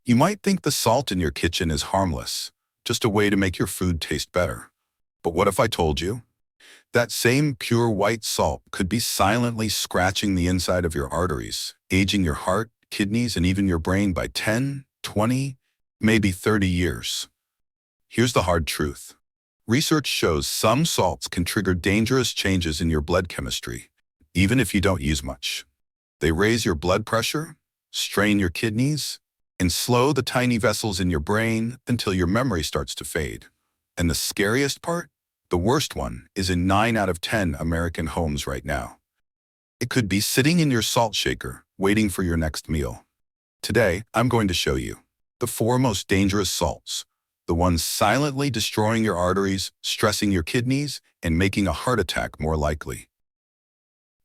You might think the salt in your kitchen is harmless, just a way to make your food taste better. But what if I told you? That same pure white salt could be silently scratching the inside of your arteries, aging your heart, kidneys, and even your brain by 10, 20, maybe 30 years. Here's the hard truth. Research shows some salts can trigger dangerous changes in your blood chemistry, even if you don't use much. They raise your blood pressure, strain your kidneys, and slow the tiny vessels in your brain until your memory starts to fade. And the scariest part? The worst one is in 9 out of 10 American homes right now. It could be sitting in your salt shaker, waiting for your next meal. Today, I'm going to show you the 4 most dangerous salts, the ones silently destroying your arteries, stressing your kidneys, and making a heart attack more likely.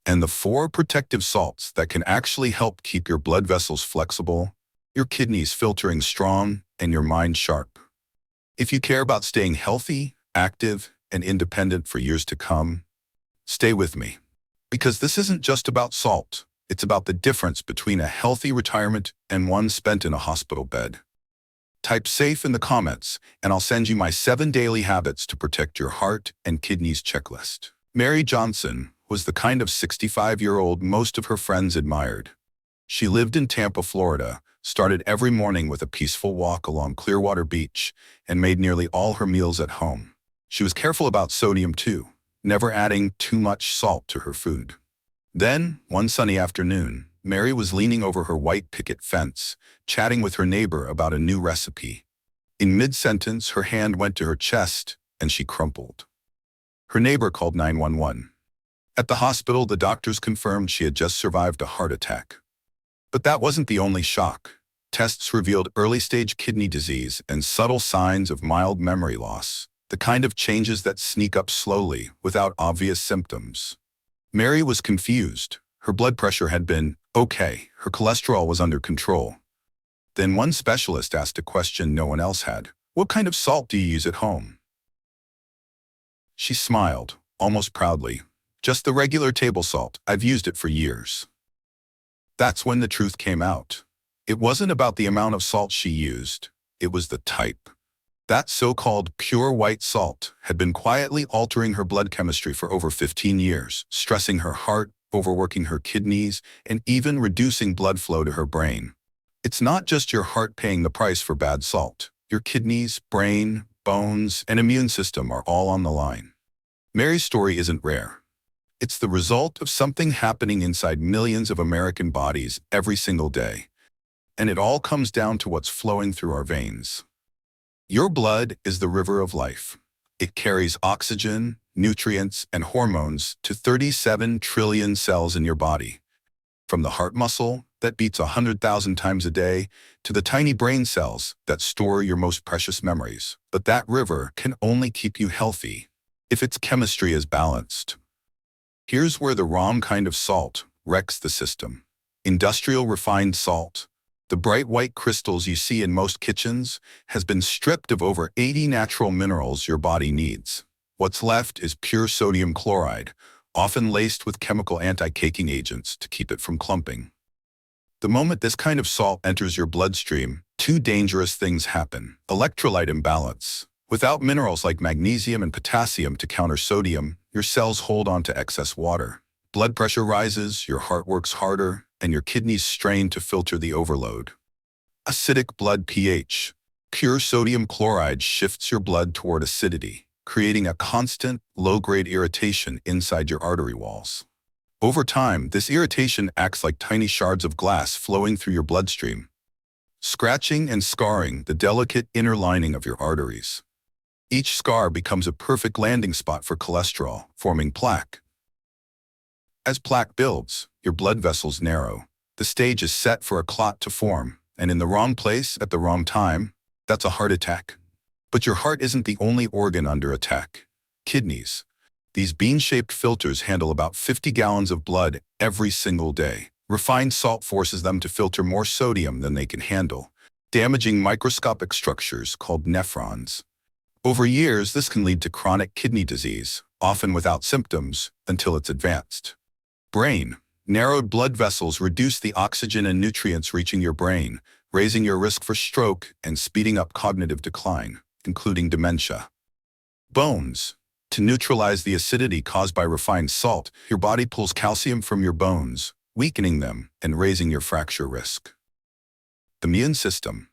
And the 4 protective salts that can actually help keep your blood vessels flexible, your kidneys filtering strong, and your mind sharp. If you care about staying healthy, active, and independent for years to come, stay with me. Because this isn't just about salt, it's about the difference between a healthy retirement and one spent in a hospital bed. Type SAFE in the comments, and I'll send you my 7 daily habits to protect your heart and kidneys checklist. Mary Johnson was the kind of 65-year-old most of her friends admired. She lived in Tampa, Florida, started every morning with a peaceful walk along Clearwater Beach, and made nearly all her meals at home. She was careful about sodium too, never adding too much salt to her food. Then, one sunny afternoon, Mary was leaning over her white picket fence, chatting with her neighbor about a new recipe. In mid-sentence, her hand went to her chest, and she crumpled. Her neighbor called 911. At the hospital, the doctors confirmed she had just survived a heart attack. But that wasn't the only shock. Tests revealed early-stage kidney disease and subtle signs of mild memory loss, the kind of changes that sneak up slowly without obvious symptoms. Mary was confused. Her blood pressure had been okay, her cholesterol was under control. Then one specialist asked a question no one else had. "What kind of salt do you use at home?" She smiled, almost proudly. "Just the regular table salt. I've used it for years." That's when the truth came out. It wasn't about the amount of salt she used. It was the type. That so-called pure white salt had been quietly altering her blood chemistry for over 15 years, stressing her heart, overworking her kidneys, and even reducing blood flow to her brain. It's not just your heart paying the price for bad salt. Your kidneys, brain, bones, and immune system are all on the line. Mary's story isn't rare. It's the result of something happening inside millions of American bodies every single day. And it all comes down to what's flowing through our veins. Your blood is the river of life. It carries oxygen, nutrients, and hormones to 37 trillion cells in your body. From the heart muscle that beats 100,000 times a day to the tiny brain cells that store your most precious memories. But that river can only keep you healthy if its chemistry is balanced. Here's where the wrong kind of salt wrecks the system. Industrial refined salt, the bright white crystals you see in most kitchens, has been stripped of over 80 natural minerals your body needs. What's left is pure sodium chloride, often laced with chemical anti-caking agents to keep it from clumping. The moment this kind of salt enters your bloodstream, 2 dangerous things happen. Electrolyte imbalance. Without minerals like magnesium and potassium to counter sodium, your cells hold on to excess water. Blood pressure rises, your heart works harder, and your kidneys strain to filter the overload. Acidic blood pH. Pure sodium chloride shifts your blood toward acidity, creating a constant, low-grade irritation inside your artery walls. Over time, this irritation acts like tiny shards of glass flowing through your bloodstream, scratching and scarring the delicate inner lining of your arteries. Each scar becomes a perfect landing spot for cholesterol, forming plaque. As plaque builds, your blood vessels narrow. The stage is set for a clot to form, and in the wrong place at the wrong time, that's a heart attack. But your heart isn't the only organ under attack. Kidneys. These bean-shaped filters handle about 50 gallons of blood every single day. Refined salt forces them to filter more sodium than they can handle, damaging microscopic structures called nephrons. Over years, this can lead to chronic kidney disease, often without symptoms, until it's advanced. Brain. Narrowed blood vessels reduce the oxygen and nutrients reaching your brain, raising your risk for stroke and speeding up cognitive decline, including dementia. Bones. To neutralize the acidity caused by refined salt, your body pulls calcium from your bones, weakening them and raising your fracture risk. Immune system.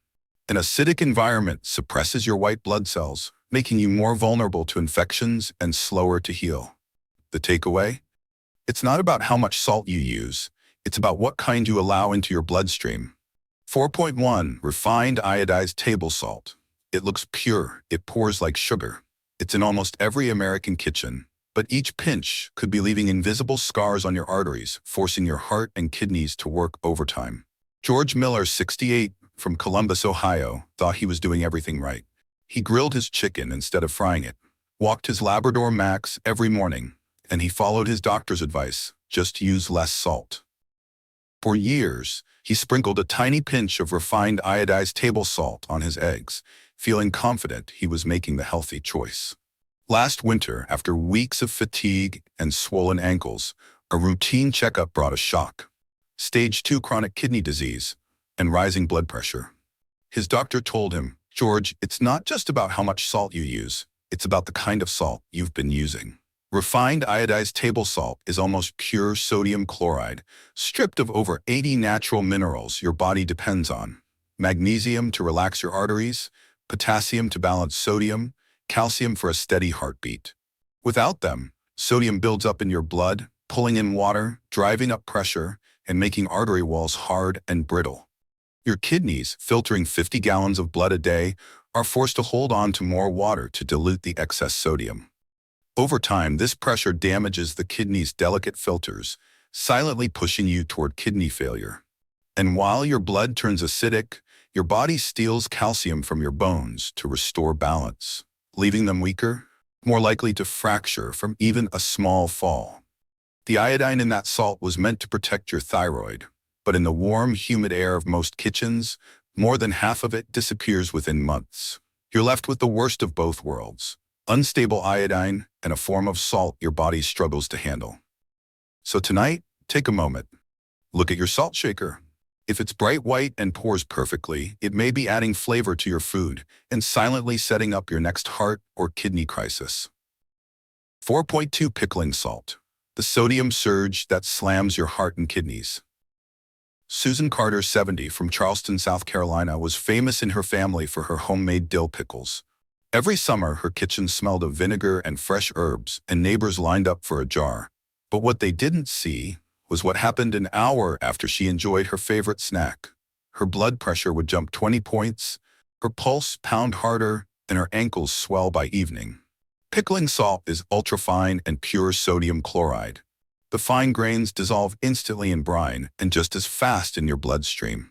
An acidic environment suppresses your white blood cells, making you more vulnerable to infections and slower to heal. The takeaway? It's not about how much salt you use, it's about what kind you allow into your bloodstream. 4.1 Refined iodized table salt. It looks pure, it pours like sugar. It's in almost every American kitchen, but each pinch could be leaving invisible scars on your arteries, forcing your heart and kidneys to work overtime. George Miller, 68, from Columbus, Ohio, thought he was doing everything right. He grilled his chicken instead of frying it, walked his Labrador Max every morning, and he followed his doctor's advice, just use less salt. For years, he sprinkled a tiny pinch of refined iodized table salt on his eggs, feeling confident he was making the healthy choice. Last winter, after weeks of fatigue and swollen ankles, a routine checkup brought a shock. Stage 2 chronic kidney disease and rising blood pressure. His doctor told him, "George, it's not just about how much salt you use, it's about the kind of salt you've been using." Refined iodized table salt is almost pure sodium chloride, stripped of over 80 natural minerals your body depends on. Magnesium to relax your arteries, potassium to balance sodium, calcium for a steady heartbeat. Without them, sodium builds up in your blood, pulling in water, driving up pressure, and making artery walls hard and brittle. Your kidneys, filtering 50 gallons of blood a day, are forced to hold on to more water to dilute the excess sodium. Over time, this pressure damages the kidney's delicate filters, silently pushing you toward kidney failure. And while your blood turns acidic, your body steals calcium from your bones to restore balance, leaving them weaker, more likely to fracture from even a small fall. The iodine in that salt was meant to protect your thyroid, but in the warm, humid air of most kitchens, more than half of it disappears within months. You're left with the worst of both worlds, unstable iodine and a form of salt your body struggles to handle. So tonight, take a moment. Look at your salt shaker. If it's bright white and pours perfectly, it may be adding flavor to your food and silently setting up your next heart or kidney crisis. 4.2 Pickling salt. The sodium surge that slams your heart and kidneys. Susan Carter, 70, from Charleston, South Carolina, was famous in her family for her homemade dill pickles. Every summer, her kitchen smelled of vinegar and fresh herbs, and neighbors lined up for a jar. But what they didn't see was what happened an hour after she enjoyed her favorite snack. Her blood pressure would jump 20 points, her pulse pound harder, and her ankles swell by evening. Pickling salt is ultrafine and pure sodium chloride. The fine grains dissolve instantly in brine and just as fast in your bloodstream.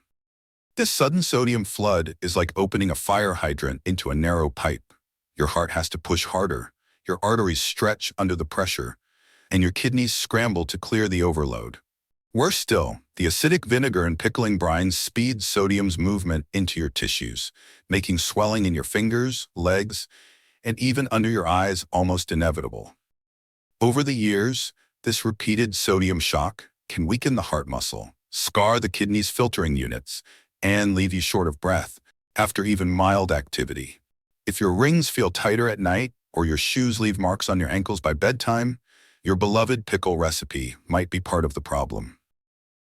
This sudden sodium flood is like opening a fire hydrant into a narrow pipe. Your heart has to push harder, your arteries stretch under the pressure, and your kidneys scramble to clear the overload. Worse still, the acidic vinegar and pickling brine speed sodium's movement into your tissues, making swelling in your fingers, legs, and even under your eyes almost inevitable. Over the years, this repeated sodium shock can weaken the heart muscle, scar the kidney's filtering units, and leave you short of breath after even mild activity. If your rings feel tighter at night or your shoes leave marks on your ankles by bedtime, your beloved pickle recipe might be part of the problem.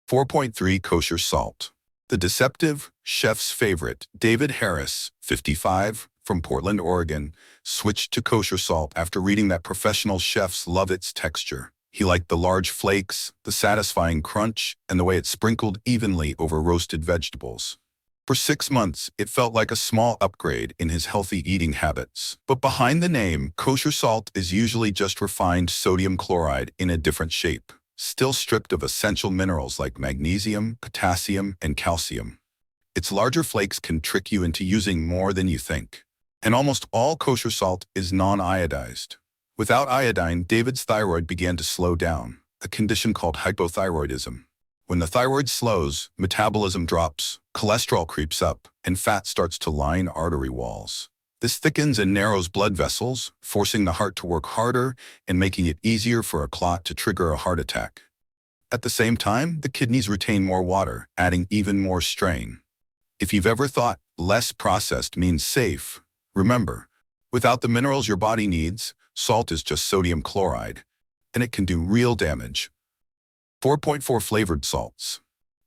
4.3 Kosher salt. The deceptive chef's favorite, David Harris, 55, from Portland, Oregon, switched to kosher salt after reading that professional chefs love its texture. He liked the large flakes, the satisfying crunch, and the way it sprinkled evenly over roasted vegetables. For 6 months, it felt like a small upgrade in his healthy eating habits. But behind the name, kosher salt is usually just refined sodium chloride in a different shape, still stripped of essential minerals like magnesium, potassium, and calcium. Its larger flakes can trick you into using more than you think. And almost all kosher salt is non-iodized. Without iodine, David's thyroid began to slow down, a condition called hypothyroidism. When the thyroid slows, metabolism drops, cholesterol creeps up, and fat starts to line artery walls. This thickens and narrows blood vessels, forcing the heart to work harder and making it easier for a clot to trigger a heart attack. At the same time, the kidneys retain more water, adding even more strain. If you've ever thought less processed means safe, remember, without the minerals your body needs, salt is just sodium chloride, and it can do real damage. 4.4 Flavored salts.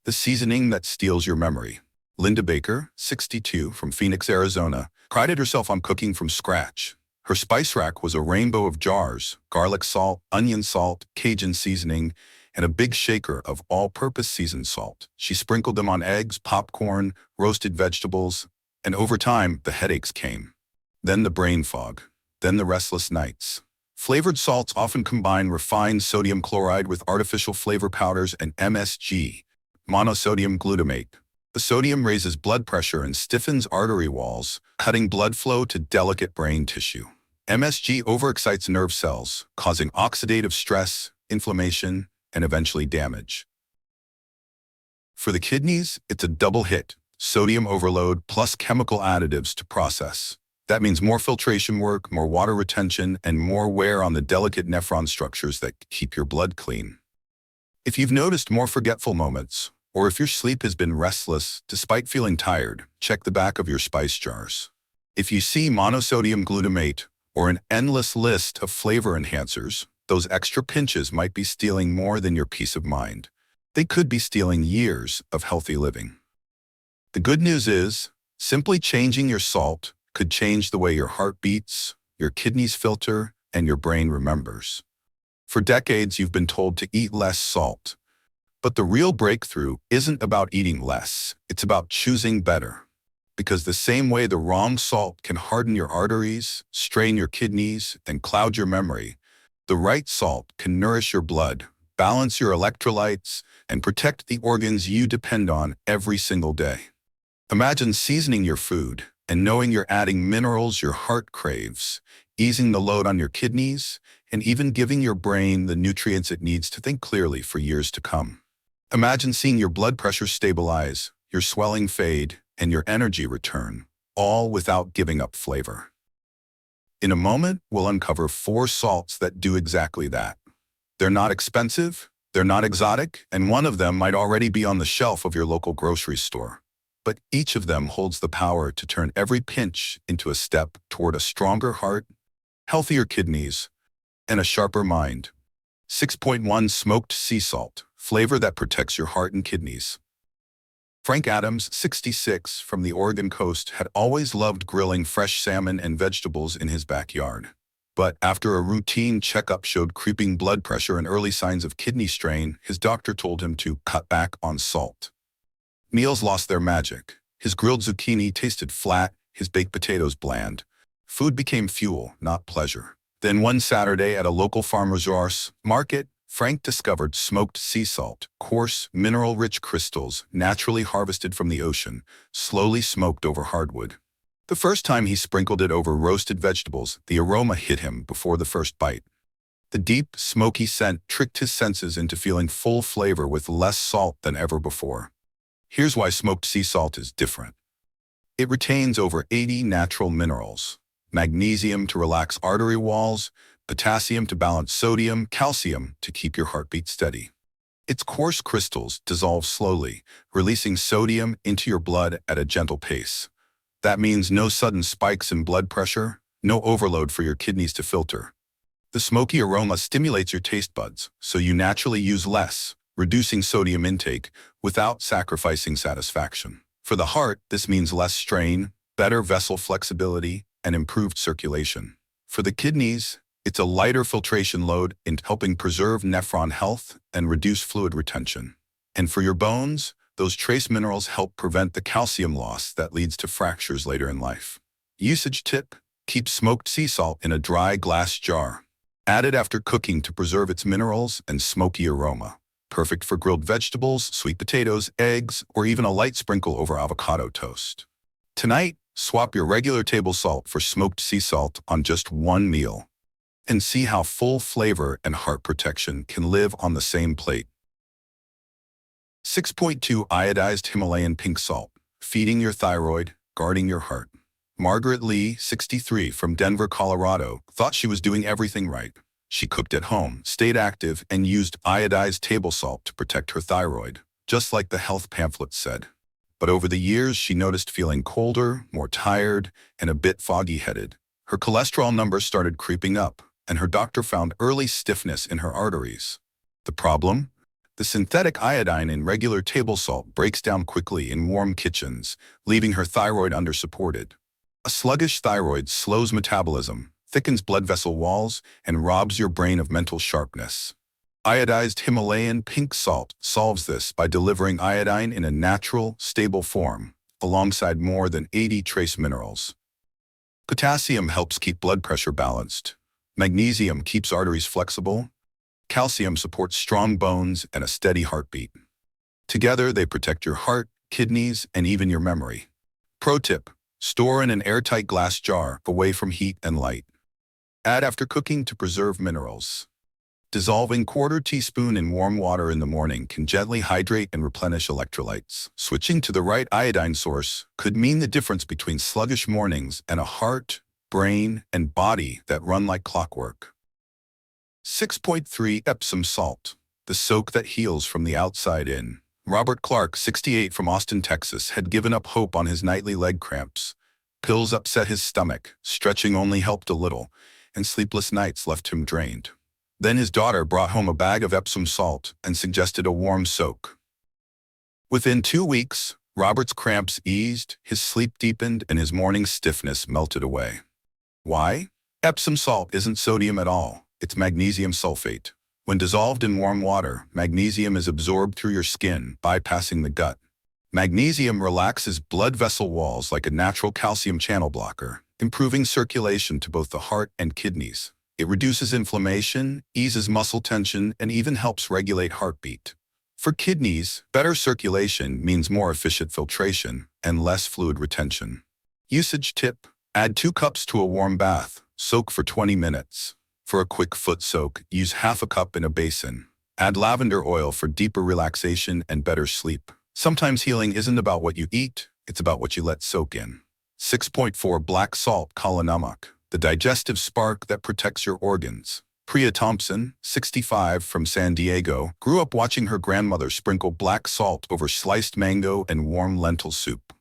The seasoning that steals your memory. Linda Baker, 62, from Phoenix, Arizona, prided herself on cooking from scratch. Her spice rack was a rainbow of jars: garlic salt, onion salt, Cajun seasoning, and a big shaker of all-purpose seasoned salt. She sprinkled them on eggs, popcorn, roasted vegetables, and over time, the headaches came. Then the brain fog. Then the restless nights. Flavored salts often combine refined sodium chloride with artificial flavor powders and MSG, monosodium glutamate. The sodium raises blood pressure and stiffens artery walls, cutting blood flow to delicate brain tissue. MSG overexcites nerve cells, causing oxidative stress, inflammation, and eventually damage. For the kidneys, it's a double hit: sodium overload plus chemical additives to process. That means more filtration work, more water retention, and more wear on the delicate nephron structures that keep your blood clean. If you've noticed more forgetful moments, or if your sleep has been restless despite feeling tired, check the back of your spice jars. If you see monosodium glutamate or an endless list of flavor enhancers, those extra pinches might be stealing more than your peace of mind. They could be stealing years of healthy living. The good news is, simply changing your salt could change the way your heart beats, your kidneys filter, and your brain remembers. For decades, you've been told to eat less salt. But the real breakthrough isn't about eating less, it's about choosing better. Because the same way the wrong salt can harden your arteries, strain your kidneys, and cloud your memory, the right salt can nourish your blood, balance your electrolytes, and protect the organs you depend on every single day. Imagine seasoning your food and knowing you're adding minerals your heart craves, easing the load on your kidneys, and even giving your brain the nutrients it needs to think clearly for years to come. Imagine seeing your blood pressure stabilize, your swelling fade, and your energy return, all without giving up flavor. In a moment, we'll uncover 4 salts that do exactly that. They're not expensive, they're not exotic, and one of them might already be on the shelf of your local grocery store. But each of them holds the power to turn every pinch into a step toward a stronger heart, healthier kidneys, and a sharper mind. 6.1 Smoked sea salt, flavor that protects your heart and kidneys. Frank Adams, 66, from the Oregon coast, had always loved grilling fresh salmon and vegetables in his backyard. But after a routine checkup showed creeping blood pressure and early signs of kidney strain, his doctor told him to cut back on salt. Meals lost their magic. His grilled zucchini tasted flat, his baked potatoes bland. Food became fuel, not pleasure. Then one Saturday at a local farmer's market, Frank discovered smoked sea salt, coarse, mineral-rich crystals naturally harvested from the ocean, slowly smoked over hardwood. The first time he sprinkled it over roasted vegetables, the aroma hit him before the first bite. The deep, smoky scent tricked his senses into feeling full flavor with less salt than ever before. Here's why smoked sea salt is different. It retains over 80 natural minerals: magnesium to relax artery walls, potassium to balance sodium, calcium to keep your heartbeat steady. Its coarse crystals dissolve slowly, releasing sodium into your blood at a gentle pace. That means no sudden spikes in blood pressure, no overload for your kidneys to filter. The smoky aroma stimulates your taste buds, so you naturally use less, reducing sodium intake without sacrificing satisfaction. For the heart, this means less strain, better vessel flexibility, and improved circulation. For the kidneys, it's a lighter filtration load in helping preserve nephron health and reduce fluid retention. And for your bones, those trace minerals help prevent the calcium loss that leads to fractures later in life. Usage tip: keep smoked sea salt in a dry glass jar. Add it after cooking to preserve its minerals and smoky aroma. Perfect for grilled vegetables, sweet potatoes, eggs, or even a light sprinkle over avocado toast. Tonight, swap your regular table salt for smoked sea salt on just one meal, and see how full flavor and heart protection can live on the same plate. 6.2 Iodized Himalayan pink salt, feeding your thyroid, guarding your heart. Margaret Lee, 63, from Denver, Colorado, thought she was doing everything right. She cooked at home, stayed active, and used iodized table salt to protect her thyroid, just like the health pamphlets said. But over the years, she noticed feeling colder, more tired, and a bit foggy-headed. Her cholesterol numbers started creeping up, and her doctor found early stiffness in her arteries. The problem? The synthetic iodine in regular table salt breaks down quickly in warm kitchens, leaving her thyroid undersupported. A sluggish thyroid slows metabolism, thickens blood vessel walls, and robs your brain of mental sharpness. Iodized Himalayan pink salt solves this by delivering iodine in a natural, stable form, alongside more than 80 trace minerals. Potassium helps keep blood pressure balanced. Magnesium keeps arteries flexible. Calcium supports strong bones and a steady heartbeat. Together, they protect your heart, kidneys, and even your memory. Pro tip: store in an airtight glass jar away from heat and light. Add after cooking to preserve minerals. Dissolving quarter teaspoon in warm water in the morning can gently hydrate and replenish electrolytes. Switching to the right iodine source could mean the difference between sluggish mornings and a heart, brain, and body that run like clockwork. 6.3 Epsom salt, the soak that heals from the outside in. Robert Clark, 68, from Austin, Texas, had given up hope on his nightly leg cramps. Pills upset his stomach, stretching only helped a little, and sleepless nights left him drained. Then his daughter brought home a bag of Epsom salt and suggested a warm soak. Within 2 weeks, Robert's cramps eased, his sleep deepened, and his morning stiffness melted away. Why? Epsom salt isn't sodium at all. It's magnesium sulfate. When dissolved in warm water, magnesium is absorbed through your skin, bypassing the gut. Magnesium relaxes blood vessel walls like a natural calcium channel blocker, improving circulation to both the heart and kidneys. It reduces inflammation, eases muscle tension, and even helps regulate heartbeat. For kidneys, better circulation means more efficient filtration and less fluid retention. Usage tip: add 2 cups to a warm bath. Soak for 20 minutes. For a quick foot soak, use half a cup in a basin. Add lavender oil for deeper relaxation and better sleep. Sometimes healing isn't about what you eat, it's about what you let soak in. 6.4 Black salt kala namak, the digestive spark that protects your organs. Priya Thompson, 65, from San Diego, grew up watching her grandmother sprinkle black salt over sliced mango and warm lentil soup.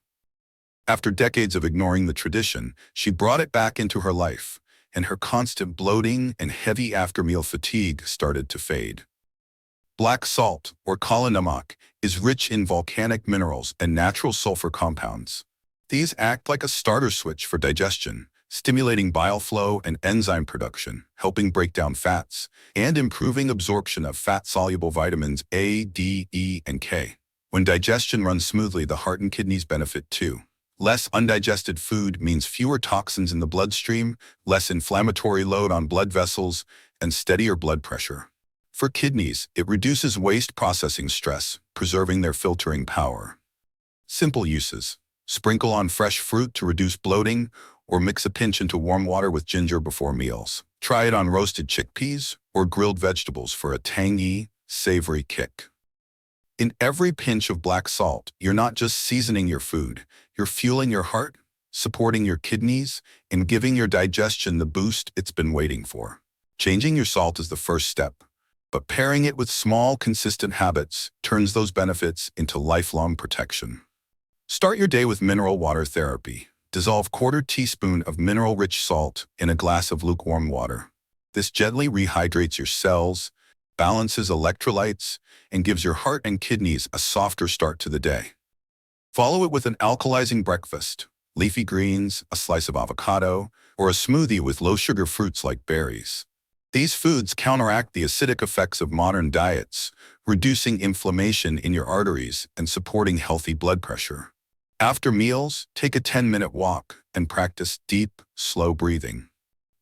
After decades of ignoring the tradition, she brought it back into her life, and her constant bloating and heavy after-meal fatigue started to fade. Black salt, or kala namak, is rich in volcanic minerals and natural sulfur compounds. These act like a starter switch for digestion, stimulating bile flow and enzyme production, helping break down fats, and improving absorption of fat-soluble vitamins A, D, E, and K. When digestion runs smoothly, the heart and kidneys benefit too. Less undigested food means fewer toxins in the bloodstream, less inflammatory load on blood vessels, and steadier blood pressure. For kidneys, it reduces waste processing stress, preserving their filtering power. Simple uses: sprinkle on fresh fruit to reduce bloating, or mix a pinch into warm water with ginger before meals. Try it on roasted chickpeas or grilled vegetables for a tangy, savory kick. In every pinch of black salt, you're not just seasoning your food, you're fueling your heart, supporting your kidneys, and giving your digestion the boost it's been waiting for. Changing your salt is the first step, but pairing it with small, consistent habits turns those benefits into lifelong protection. Start your day with mineral water therapy. Dissolve quarter teaspoon of mineral-rich salt in a glass of lukewarm water. This gently rehydrates your cells, balances electrolytes, and gives your heart and kidneys a softer start to the day. Follow it with an alkalizing breakfast: leafy greens, a slice of avocado, or a smoothie with low-sugar fruits like berries. These foods counteract the acidic effects of modern diets, reducing inflammation in your arteries and supporting healthy blood pressure. After meals, take a 10-minute walk and practice deep, slow breathing.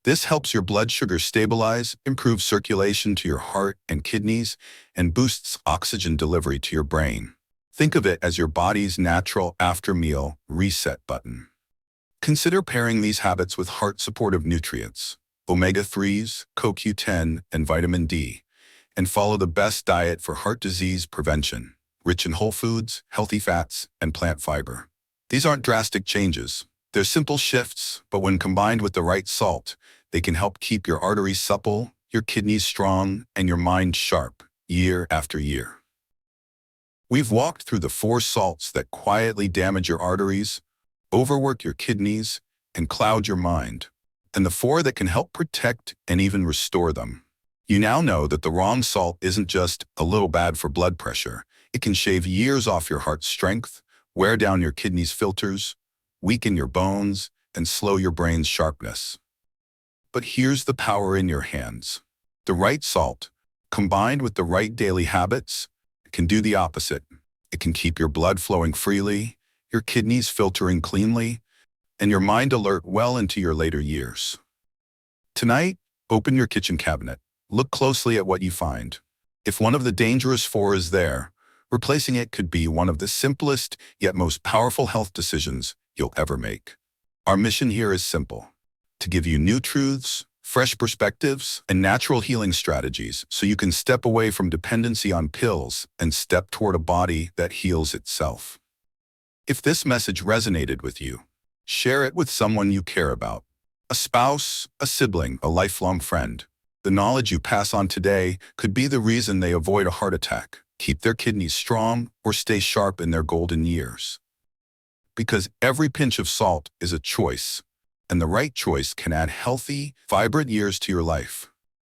This helps your blood sugar stabilize, improves circulation to your heart and kidneys, and boosts oxygen delivery to your brain. Think of it as your body's natural after-meal reset button. Consider pairing these habits with heart-supportive nutrients, omega-3s, CoQ10, and vitamin D, and follow the best diet for heart disease prevention, rich in whole foods, healthy fats, and plant fiber. These aren't drastic changes. They're simple shifts, but when combined with the right salt, they can help keep your arteries supple, your kidneys strong, and your mind sharp year after year. We've walked through the four salts that quietly damage your arteries, overwork your kidneys, and cloud your mind, and the four that can help protect and even restore them. You now know that the wrong salt isn't just a little bad for blood pressure. It can shave years off your heart's strength, wear down your kidneys' filters, weaken your bones, and slow your brain's sharpness. But here's the power in your hands. The right salt, combined with the right daily habits, can do the opposite. It can keep your blood flowing freely, your kidneys filtering cleanly, and your mind alert well into your later years. Tonight, open your kitchen cabinet. Look closely at what you find. If one of the dangerous four is there, replacing it could be one of the simplest yet most powerful health decisions you'll ever make. Our mission here is simple: to give you new truths, fresh perspectives, and natural healing strategies so you can step away from dependency on pills and step toward a body that heals itself. If this message resonated with you, share it with someone you care about: a spouse, a sibling, a lifelong friend. The knowledge you pass on today could be the reason they avoid a heart attack, keep their kidneys strong, or stay sharp in their golden years. Because every pinch of salt is a choice, and the right choice can add healthy, vibrant years to your life.